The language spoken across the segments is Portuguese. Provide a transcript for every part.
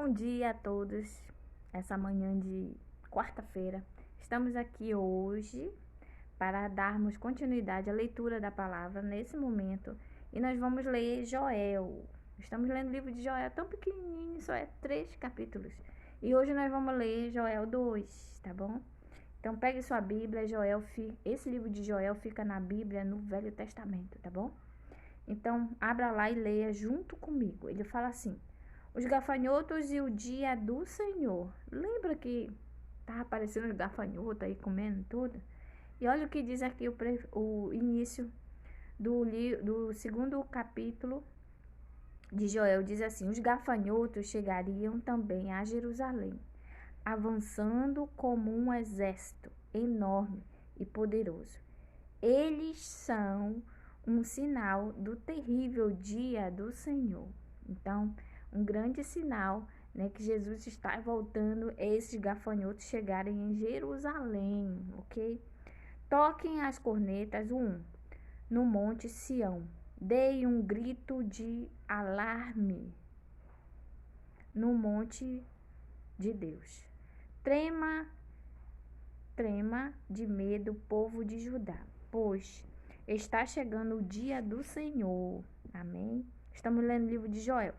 Bom dia a todos, essa manhã de quarta-feira. Estamos aqui hoje para darmos continuidade à leitura da palavra nesse momento e nós vamos ler Joel. Estamos lendo o livro de Joel, tão pequenininho, só é 3 capítulos. E hoje nós vamos ler Joel 2, tá bom? Então pegue sua Bíblia, esse livro de Joel fica na Bíblia no Velho Testamento, tá bom? Então abra lá e leia junto comigo. Ele fala assim: os gafanhotos e o dia do Senhor. Lembra que tava aparecendo os gafanhotos aí comendo tudo? E olha o que diz aqui o início do segundo capítulo de Joel. Diz assim: os gafanhotos chegariam também a Jerusalém, avançando como um exército enorme e poderoso. Eles são um sinal do terrível dia do Senhor. Então, um grande sinal, né, que Jesus está voltando, é esses gafanhotos chegarem em Jerusalém, ok? Toquem as cornetas, no monte Sião. Deem um grito de alarme no monte de Deus. Trema de medo, povo de Judá, pois está chegando o dia do Senhor. Amém? Estamos lendo o livro de Joel.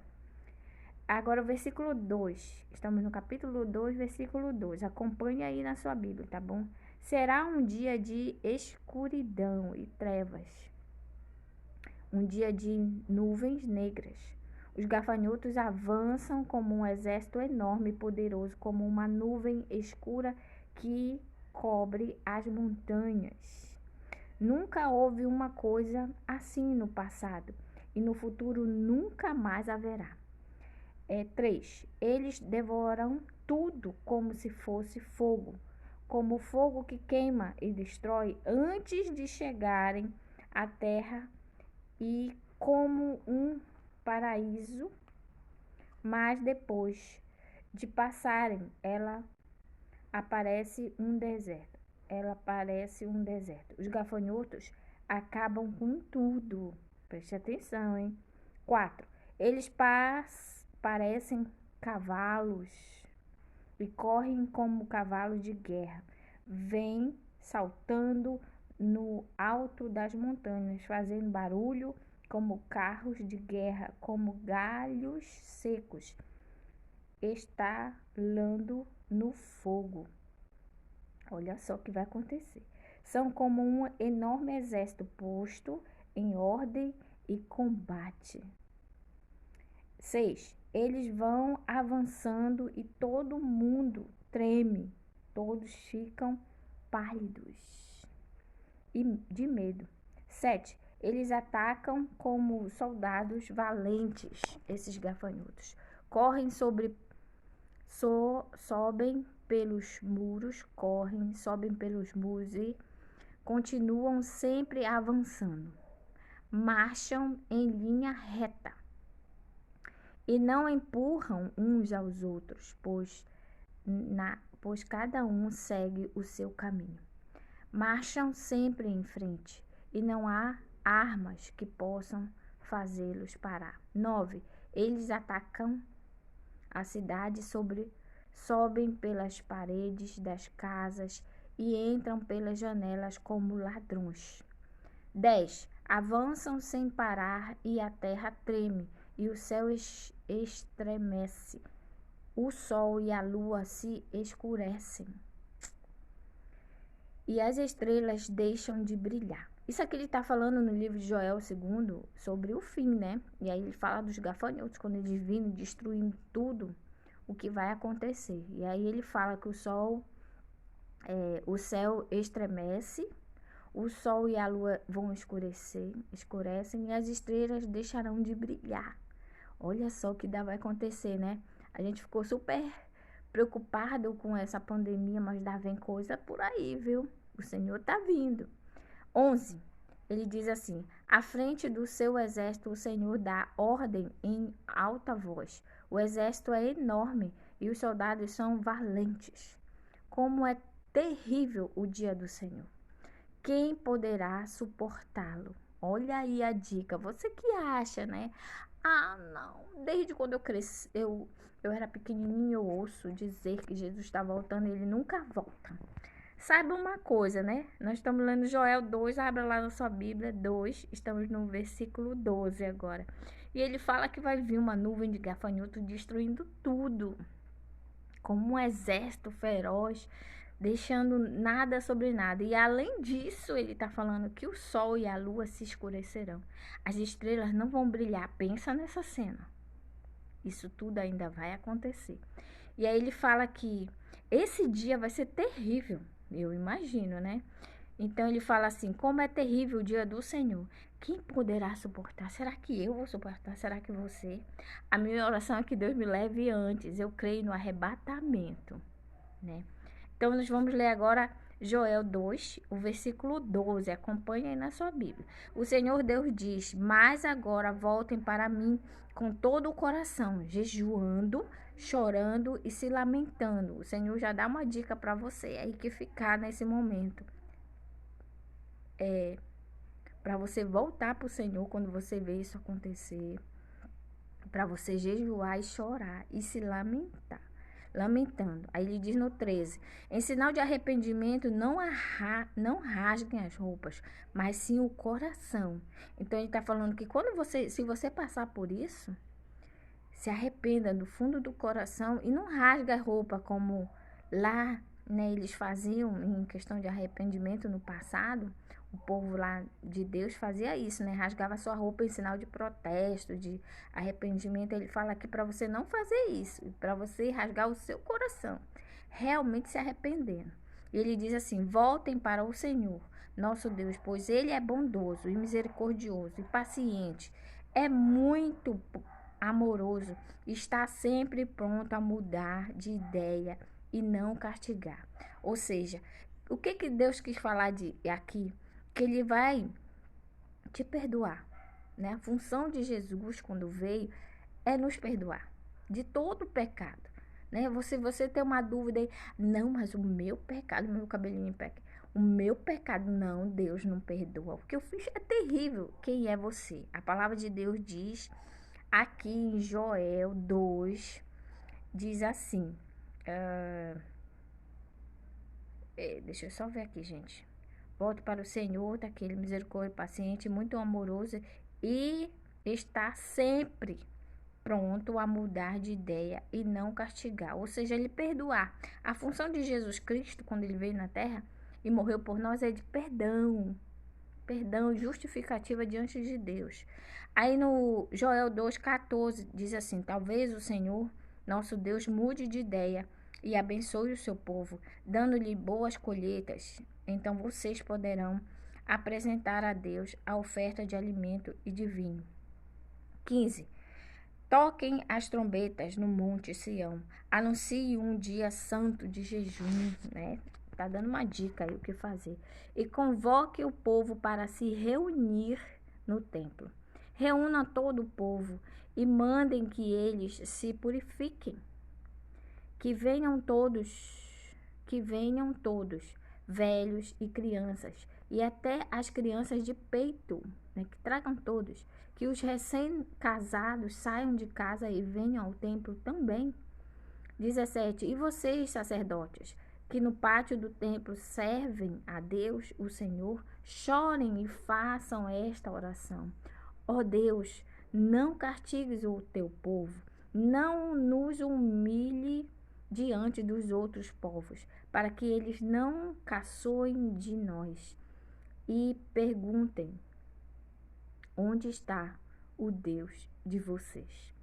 Agora o versículo 2. Estamos no capítulo 2, versículo 2. Acompanhe aí na sua Bíblia, tá bom? Será um dia de escuridão e trevas. Um dia de nuvens negras. Os gafanhotos avançam como um exército enorme e poderoso, como uma nuvem escura que cobre as montanhas. Nunca houve uma coisa assim no passado e no futuro nunca mais haverá. 3. Eles devoram tudo como se fosse fogo, como fogo que queima e destrói antes de chegarem à terra, e como um paraíso, mas depois de passarem, aparece um deserto. Os gafanhotos acabam com tudo. Preste atenção, hein? 4. Eles parecem cavalos e correm como cavalos de guerra. Vêm saltando no alto das montanhas, fazendo barulho como carros de guerra, como galhos secos, estalando no fogo. Olha só o que vai acontecer. São como um enorme exército posto em ordem e combate. 6. Eles vão avançando e todo mundo treme. Todos ficam pálidos e de medo. 7. Eles atacam como soldados valentes, esses gafanhotos. Correm sobem pelos muros, sobem pelos muros e continuam sempre avançando. Marcham em linha reta e não empurram uns aos outros, pois cada um segue o seu caminho. Marcham sempre em frente e não há armas que possam fazê-los parar. 9. Eles atacam a cidade, sobem pelas paredes das casas e entram pelas janelas como ladrões. 10. Avançam sem parar e a terra treme e o céu estremece. O sol e a lua se escurecem e as estrelas deixam de brilhar. Isso aqui ele está falando no livro de Joel 2 sobre o fim, né? E aí ele fala dos gafanhotos, quando eles virem destruindo tudo, o que vai acontecer. E aí ele fala que o céu estremece, o sol e a lua vão escurecem e as estrelas deixarão de brilhar. Olha só o que vai acontecer, né? A gente ficou super preocupado com essa pandemia, mas vem coisa por aí, viu? O Senhor tá vindo. 11. Ele diz assim: à frente do seu exército, o Senhor dá ordem em alta voz. O exército é enorme e os soldados são valentes. Como é terrível o dia do Senhor! Quem poderá suportá-lo? Olha aí a dica. Você que acha, né? Ah, não. Desde quando eu cresci, eu era pequenininho, eu ouço dizer que Jesus está voltando e ele nunca volta. Saiba uma coisa, né? Nós estamos lendo Joel 2, abra lá na sua Bíblia 2, estamos no versículo 12 agora. E ele fala que vai vir uma nuvem de gafanhoto destruindo tudo, como um exército feroz, deixando nada sobre nada. E além disso, ele está falando que o sol e a lua se escurecerão. As estrelas não vão brilhar. Pensa nessa cena. Isso tudo ainda vai acontecer. E aí ele fala que esse dia vai ser terrível, eu imagino, né? Então ele fala assim: como é terrível o dia do Senhor. Quem poderá suportar? Será que eu vou suportar? Será que você? A minha oração é que Deus me leve antes. Eu creio no arrebatamento, né? Então nós vamos ler agora Joel 2, o versículo 12. Acompanhe aí na sua Bíblia. O Senhor Deus diz: mas agora voltem para mim com todo o coração, jejuando, chorando e se lamentando. O Senhor já dá uma dica para você aí que ficar nesse momento. Para você voltar para o Senhor quando você vê isso acontecer. Para você jejuar e chorar e se lamentar. Lamentando. Aí ele diz no 13: em sinal de arrependimento, não rasguem as roupas, mas sim o coração. Então ele está falando que se você passar por isso, se arrependa do fundo do coração e não rasgue a roupa como lá, né, eles faziam em questão de arrependimento no passado. O povo lá de Deus fazia isso, né? Rasgava sua roupa em sinal de protesto, de arrependimento. Ele fala aqui para você não fazer isso, para você rasgar o seu coração, realmente se arrependendo. E ele diz assim: voltem para o Senhor, nosso Deus, pois ele é bondoso e misericordioso e paciente. É muito amoroso, está sempre pronto a mudar de ideia e não castigar. Ou seja, o que Deus quis falar aqui? Que ele vai te perdoar, né? A função de Jesus quando veio é nos perdoar de todo pecado, né? Você tem uma dúvida aí: não, mas o meu pecado, meu cabelinho peca. O meu pecado, não, Deus não perdoa. O que eu fiz é terrível. Quem é você? A palavra de Deus diz aqui em Joel 2, diz assim, deixa eu só ver aqui, gente. Volte para o Senhor, daquele misericórdia paciente, muito amoroso e está sempre pronto a mudar de ideia e não castigar, ou seja, ele perdoar. A função de Jesus Cristo, quando ele veio na terra e morreu por nós, é de perdão, justificativa diante de Deus. Aí no Joel 2,14 diz assim: talvez o Senhor, nosso Deus, mude de ideia e abençoe o seu povo, dando-lhe boas colheitas. Então vocês poderão apresentar a Deus a oferta de alimento e de vinho. 15. Toquem as trombetas no monte Sião. Anuncie um dia santo de jejum, né? Tá dando uma dica aí o que fazer. E convoque o povo para se reunir no templo. Reúna todo o povo e mandem que eles se purifiquem. Que venham todos, velhos e crianças, e até as crianças de peito, né, que tragam todos. Que os recém-casados saiam de casa e venham ao templo também. 17. E vocês, sacerdotes, que no pátio do templo servem a Deus, o Senhor, chorem e façam esta oração: ó Deus, não castigues o teu povo, não nos humilhe diante dos outros povos, para que eles não caçoem de nós e perguntem: onde está o Deus de vocês?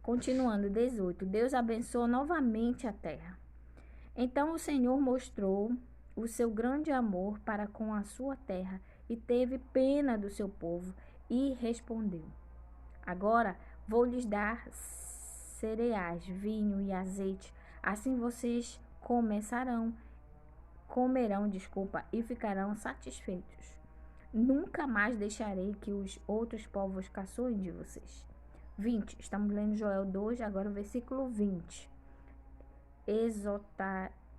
Continuando, 18. Deus abençoou novamente a terra. Então o Senhor mostrou o seu grande amor para com a sua terra e teve pena do seu povo e respondeu: agora vou lhes dar cereais, vinho e azeite. Assim vocês comerão, e ficarão satisfeitos. Nunca mais deixarei que os outros povos caçoem de vocês. 20. Estamos lendo Joel 2, agora o versículo 20.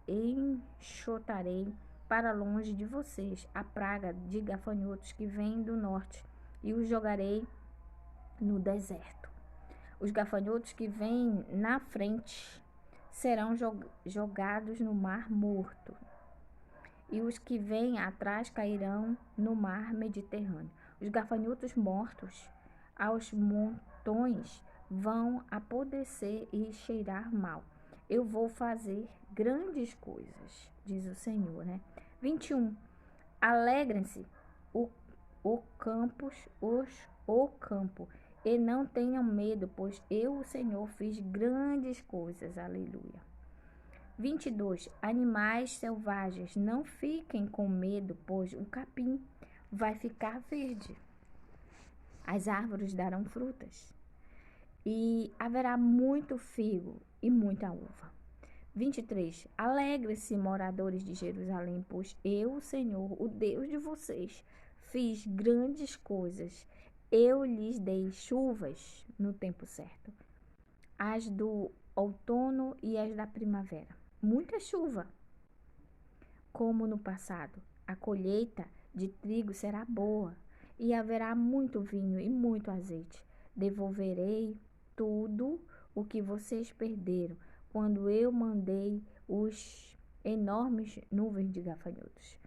Enxotarei para longe de vocês a praga de gafanhotos que vem do norte, e os jogarei no deserto. Os gafanhotos que vêm na frente serão jogados no mar morto, e os que vêm atrás cairão no mar Mediterrâneo. Os gafanhotos mortos aos montões vão apodrecer e cheirar mal. Eu vou fazer grandes coisas, diz o Senhor, né? 21. Alegrem-se o campo, e não tenham medo, pois eu, o Senhor, fiz grandes coisas. Aleluia. 22. Animais selvagens, não fiquem com medo, pois o capim vai ficar verde. As árvores darão frutas, e haverá muito figo e muita uva. 23. Alegre-se, moradores de Jerusalém, pois eu, o Senhor, o Deus de vocês, fiz grandes coisas. Eu lhes dei chuvas no tempo certo, as do outono e as da primavera. Muita chuva, como no passado. A colheita de trigo será boa, e haverá muito vinho e muito azeite. Devolverei tudo o que vocês perderam, quando eu mandei os enormes nuvens de gafanhotos,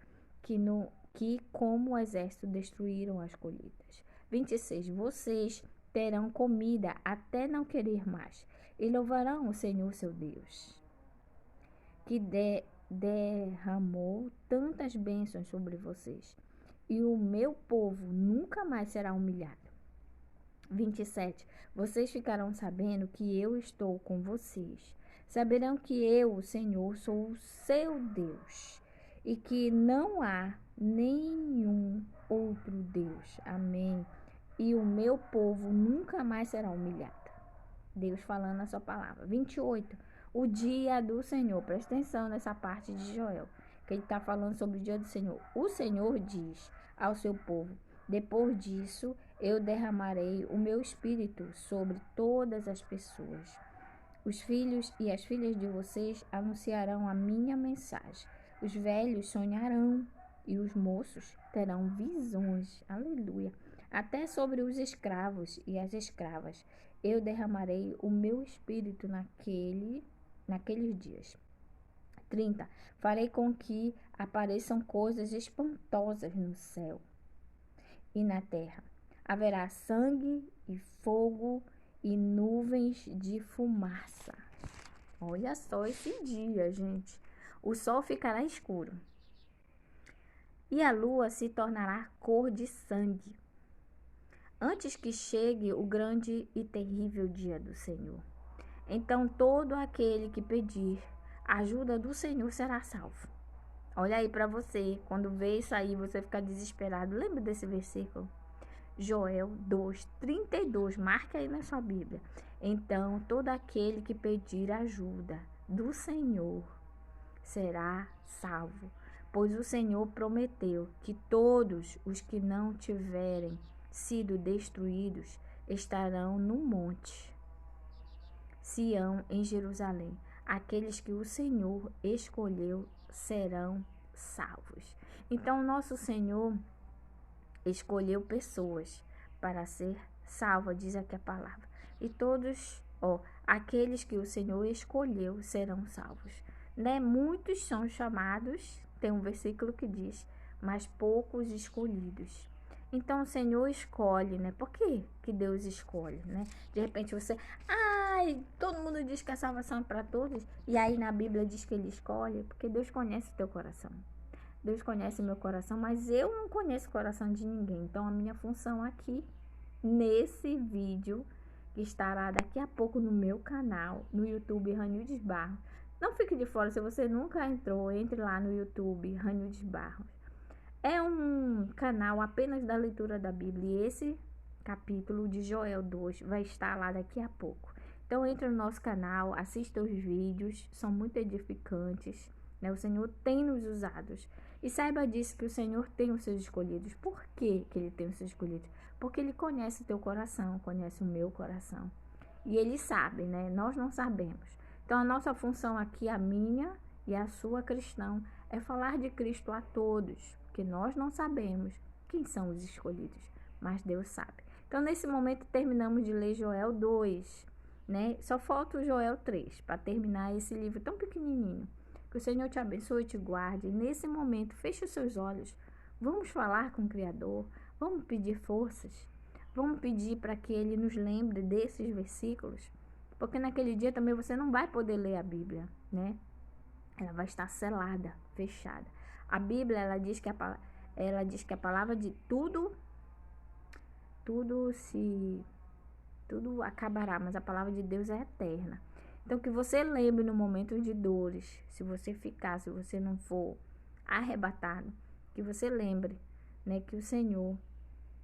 que como exército destruíram as colheitas. 26. Vocês terão comida até não querer mais, e louvarão o Senhor seu Deus, que derramou tantas bênçãos sobre vocês, e o meu povo nunca mais será humilhado. 27. Vocês ficarão sabendo que eu estou com vocês. Saberão que eu, o Senhor, sou o seu Deus, e que não há nenhum outro Deus. Amém. E o meu povo nunca mais será humilhado. Deus falando a sua palavra. 28. O dia do Senhor. Presta atenção nessa parte de Joel, que ele está falando sobre o dia do Senhor. O Senhor diz ao seu povo: depois disso, eu derramarei o meu espírito sobre todas as pessoas. Os filhos e as filhas de vocês anunciarão a minha mensagem. Os velhos sonharão e os moços terão visões. Aleluia. Até sobre os escravos e as escravas eu derramarei o meu espírito naqueles dias. 30. Farei com que apareçam coisas espantosas no céu e na terra. Haverá sangue e fogo e nuvens de fumaça. Olha só esse dia, gente. O sol ficará escuro e a lua se tornará cor de sangue, antes que chegue o grande e terrível dia do Senhor. Então todo aquele que pedir a ajuda do Senhor será salvo. Olha aí para você, quando vê isso aí, você fica desesperado. Lembra desse versículo? Joel 2:32, marca aí na sua Bíblia. Então todo aquele que pedir ajuda do Senhor será salvo, pois o Senhor prometeu que todos os que não tiverem sido destruídos estarão no monte Sião, em Jerusalém. Aqueles que o Senhor escolheu serão salvos. Então, nosso Senhor escolheu pessoas para ser salva, diz aqui a palavra. E todos, aqueles que o Senhor escolheu serão salvos. Né? Muitos são chamados, tem um versículo que diz, mas poucos escolhidos. Então o Senhor escolhe, né? Por que Deus escolhe, né? De repente você, todo mundo diz que a salvação é para todos, e aí na Bíblia diz que Ele escolhe, porque Deus conhece o teu coração. Deus conhece o meu coração, mas eu não conheço o coração de ninguém. Então a minha função aqui, nesse vídeo, que estará daqui a pouco no meu canal, no YouTube Ranildes Barros. Não fique de fora, se você nunca entrou, entre lá no YouTube Ranildes Barros. É um canal apenas da leitura da Bíblia, e esse capítulo de Joel 2 vai estar lá daqui a pouco. Então entre no nosso canal, assista os vídeos, são muito edificantes, né? O Senhor tem nos usados. E saiba disso, que o Senhor tem os seus escolhidos. Por que Ele tem os seus escolhidos? Porque Ele conhece o teu coração, conhece o meu coração. E Ele sabe, né? Nós não sabemos. Então a nossa função aqui, a minha e a sua cristã, é falar de Cristo a todos. Porque nós não sabemos quem são os escolhidos, mas Deus sabe. Então Então, nesse momento, terminamos de ler Joel 2, né? Só falta o Joel 3 para terminar esse livro tão pequenininho. Que o Senhor te abençoe e te guarde. Nesse momento, feche os seus olhos. Vamos falar com o Criador. Vamos pedir forças. Vamos pedir para que Ele nos lembre desses versículos. Porque naquele dia também você não vai poder ler a Bíblia, né? Ela vai estar selada, fechada. A Bíblia, ela diz que a palavra de tudo acabará, mas a palavra de Deus é eterna. Então, que você lembre no momento de dores, se você não for arrebatado, que você lembre, né, que o Senhor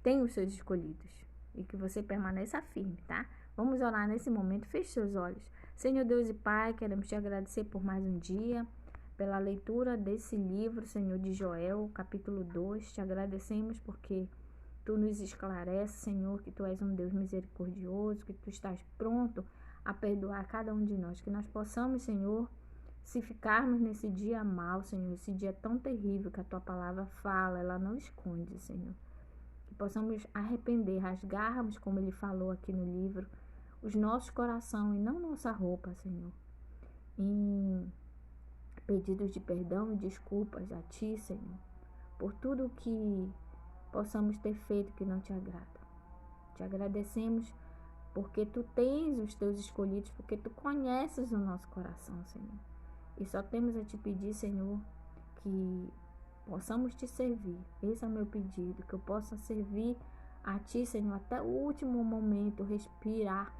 tem os seus escolhidos e que você permaneça firme, tá? Vamos orar nesse momento, feche seus olhos. Senhor Deus e Pai, queremos te agradecer por mais um dia, pela leitura desse livro, Senhor, de Joel, capítulo 2. Te agradecemos porque Tu nos esclarece, Senhor, que Tu és um Deus misericordioso, que Tu estás pronto a perdoar cada um de nós. Que nós possamos, Senhor, se ficarmos nesse dia mal, Senhor, esse dia tão terrível que a Tua palavra fala, ela não esconde, Senhor. Que possamos arrepender, rasgarmos, como Ele falou aqui no livro, os nossos corações e não nossa roupa, Senhor. Em pedidos de perdão e desculpas a Ti, Senhor, por tudo que possamos ter feito que não Te agrada. Te agradecemos porque Tu tens os Teus escolhidos, porque Tu conheces o nosso coração, Senhor. E só temos a Te pedir, Senhor, que possamos Te servir. Esse é o meu pedido, que eu possa servir a Ti, Senhor, até o último momento, respirar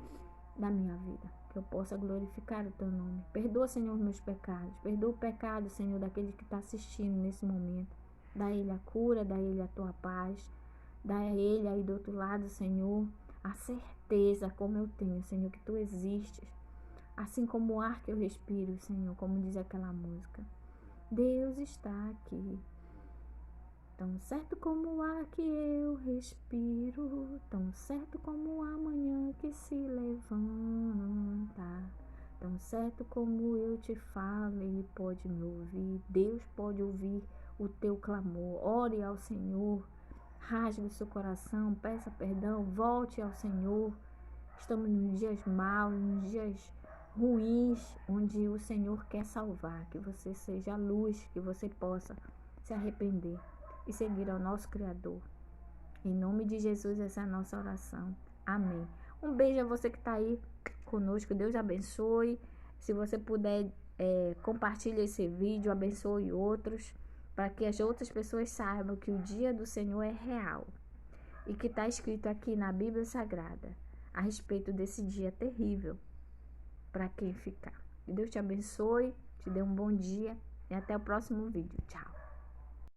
da minha vida. Que eu possa glorificar o Teu nome. Perdoa, Senhor, os meus pecados. Perdoa o pecado, Senhor, daquele que está assistindo nesse momento. Dá a Ele a cura, dá a Ele a Tua paz. Dá a Ele aí do outro lado, Senhor, a certeza como eu tenho, Senhor, que Tu existes. Assim como o ar que eu respiro, Senhor, como diz aquela música. Deus está aqui. Tão certo como o ar que eu respiro, tão certo como a manhã que se levanta, tão certo como eu te falo, Ele pode me ouvir, Deus pode ouvir o teu clamor. Ore ao Senhor, rasgue o seu coração, peça perdão, volte ao Senhor. Estamos nos dias maus, nos dias ruins, onde o Senhor quer salvar, que você seja a luz, que você possa se arrepender e seguir ao nosso Criador. Em nome de Jesus, essa é a nossa oração. Amém. Um beijo a você que está aí conosco. Deus abençoe. Se você puder, compartilhe esse vídeo, abençoe outros, para que as outras pessoas saibam que o dia do Senhor é real e que está escrito aqui na Bíblia Sagrada a respeito desse dia terrível para quem ficar. Que Deus te abençoe, te dê um bom dia e até o próximo vídeo. Tchau.